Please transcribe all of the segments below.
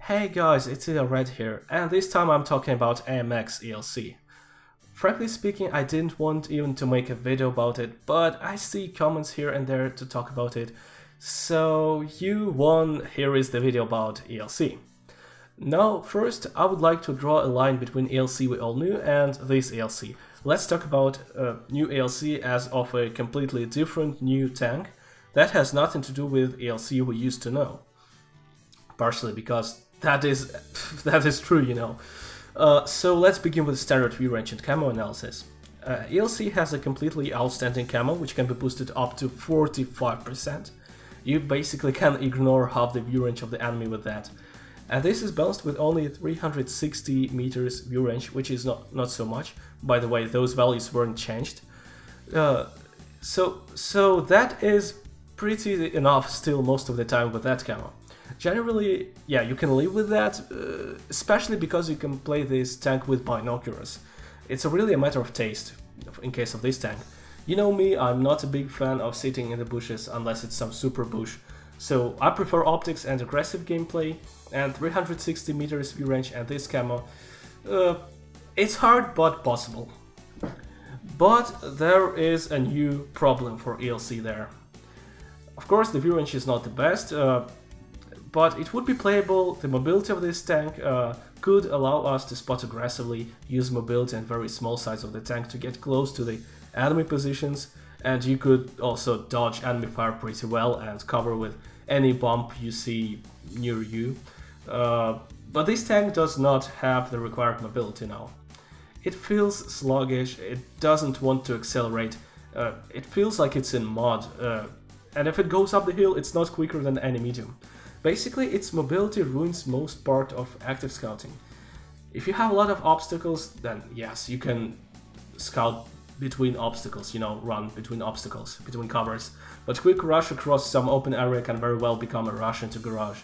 Hey guys, it's Red here, and this time I'm talking about AMX ELC. Frankly speaking, I didn't want even to make a video about it, but I see comments here and there to talk about it, so you won, here is the video about ELC. Now, first, I would like to draw a line between ELC we all knew and this ELC. Let's talk about new ELC as of a completely different new tank that has nothing to do with ELC we used to know. Partially because that is true, you know. So let's begin with standard view range and camo analysis. ELC has a completely outstanding camo which can be boosted up to 45%. You basically can ignore half the view range of the enemy with that. And this is balanced with only 360 meters view range, which is not so much. By the way, those values weren't changed. So that is pretty enough still most of the time with that camo. Generally, yeah, you can live with that, especially because you can play this tank with binoculars. It's really a matter of taste, in case of this tank. You know me, I'm not a big fan of sitting in the bushes unless it's some super bush. So I prefer optics and aggressive gameplay, and 360 meters view range and this camo. It's hard but possible. But there is a new problem for ELC there. Of course, the view range is not the best, but it would be playable. The mobility of this tank could allow us to spot aggressively, use mobility and very small size of the tank to get close to the enemy positions, and you could also dodge enemy fire pretty well and cover with any bump you see near you. But this tank does not have the required mobility now. It feels sluggish, it doesn't want to accelerate, it feels like it's in mod, and if it goes up the hill it's not quicker than any medium. Basically, its mobility ruins most part of active scouting. If you have a lot of obstacles, then yes, you can scout between obstacles, you know, run between obstacles, between covers. But quick rush across some open area can very well become a rush into garage.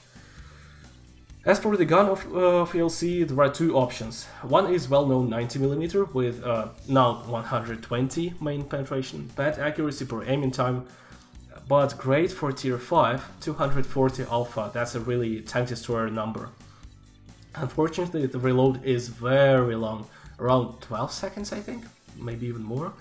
As for the gun of ELC, there are two options. One is well-known 90mm with now 120 main penetration, bad accuracy per aiming time, but great for tier 5, 240 alpha. That's a really tank destroyer number. Unfortunately, the reload is very long, around 12 seconds I think, maybe even more.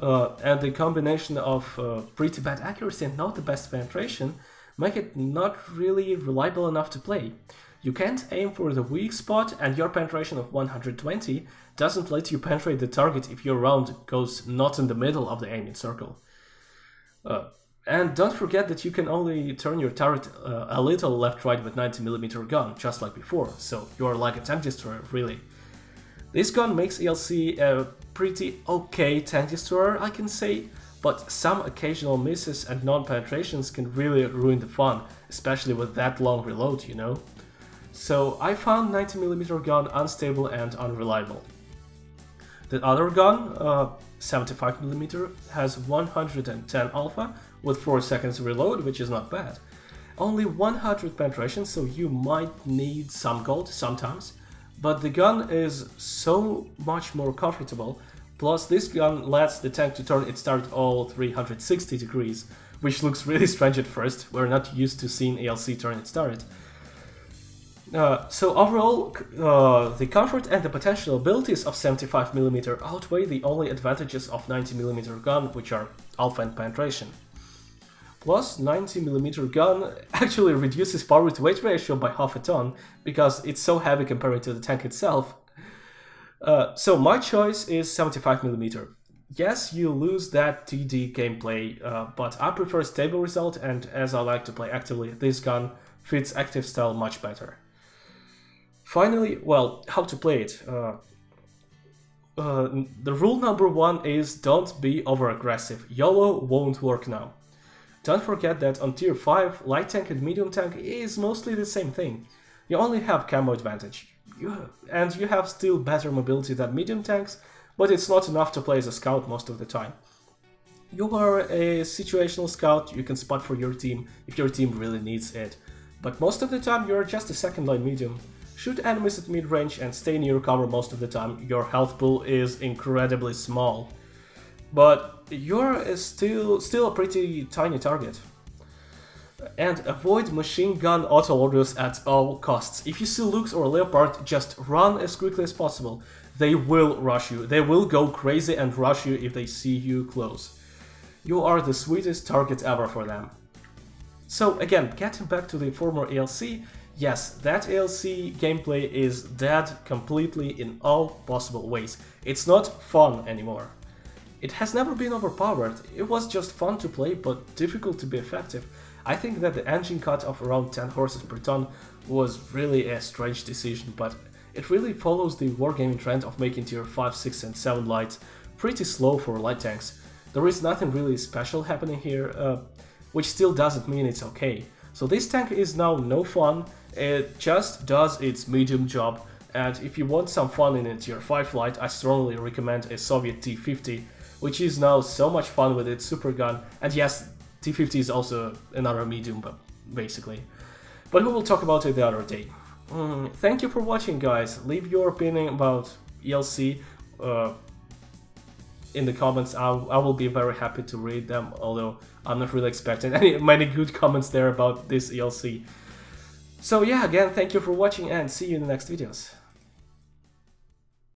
And the combination of pretty bad accuracy and not the best penetration make it not really reliable enough to play. You can't aim for the weak spot, and your penetration of 120 doesn't let you penetrate the target if your round goes not in the middle of the aiming circle. And don't forget that you can only turn your turret a little left-right with 90mm gun, just like before, so you're like a tank destroyer, really. This gun makes ELC a pretty okay tank destroyer, I can say, but some occasional misses and non-penetrations can really ruin the fun, especially with that long reload, you know? So I found 90mm gun unstable and unreliable. The other gun, 75mm, has 110 alpha with 4 seconds reload, which is not bad. Only 100 penetration, so you might need some gold sometimes, but the gun is so much more comfortable. Plus this gun lets the tank to turn its turret all 360 degrees, which looks really strange at first. We're not used to seeing ELC turn its turret. So overall, the comfort and the potential abilities of 75mm outweigh the only advantages of 90mm gun, which are alpha and penetration. Plus, 90mm gun actually reduces power to weight ratio by half a ton, because it's so heavy compared to the tank itself. So my choice is 75mm. Yes, you lose that TD gameplay, but I prefer stable result, and as I like to play actively, this gun fits active style much better. Finally, well, how to play it. The rule number 1 is don't be over-aggressive. YOLO won't work now. Don't forget that on tier 5, light tank and medium tank is mostly the same thing. You only have camo advantage. And you have still better mobility than medium tanks, but it's not enough to play as a scout most of the time. You are a situational scout, you can spot for your team if your team really needs it. But most of the time you're just a second line medium. Shoot enemies at mid-range and stay near cover most of the time. Your health pool is incredibly small. But you're still a pretty tiny target. And avoid machine gun autoloaders at all costs. If you see Lux or Leopard, just run as quickly as possible. They will rush you. They will go crazy and rush you if they see you close. You are the sweetest target ever for them. So again, getting back to the former ELC, yes, that ELC gameplay is dead completely in all possible ways. It's not fun anymore. It has never been overpowered. It was just fun to play, but difficult to be effective. I think that the engine cut of around 10 horses per ton was really a strange decision, but it really follows the wargaming trend of making tier 5, 6 and 7 lights pretty slow for light tanks. There is nothing really special happening here, which still doesn't mean it's okay. So this tank is now no fun, it just does its medium job, and if you want some fun in a tier 5 light, I strongly recommend a Soviet T-50, which is now so much fun with its super gun, and yes, T-50 is also another medium, basically. But we will talk about it the other day. Thank you for watching, guys. Leave your opinion about ELC in the comments. I will be very happy to read them, although I'm not really expecting many good comments there about this ELC. So yeah, again, thank you for watching and see you in the next videos.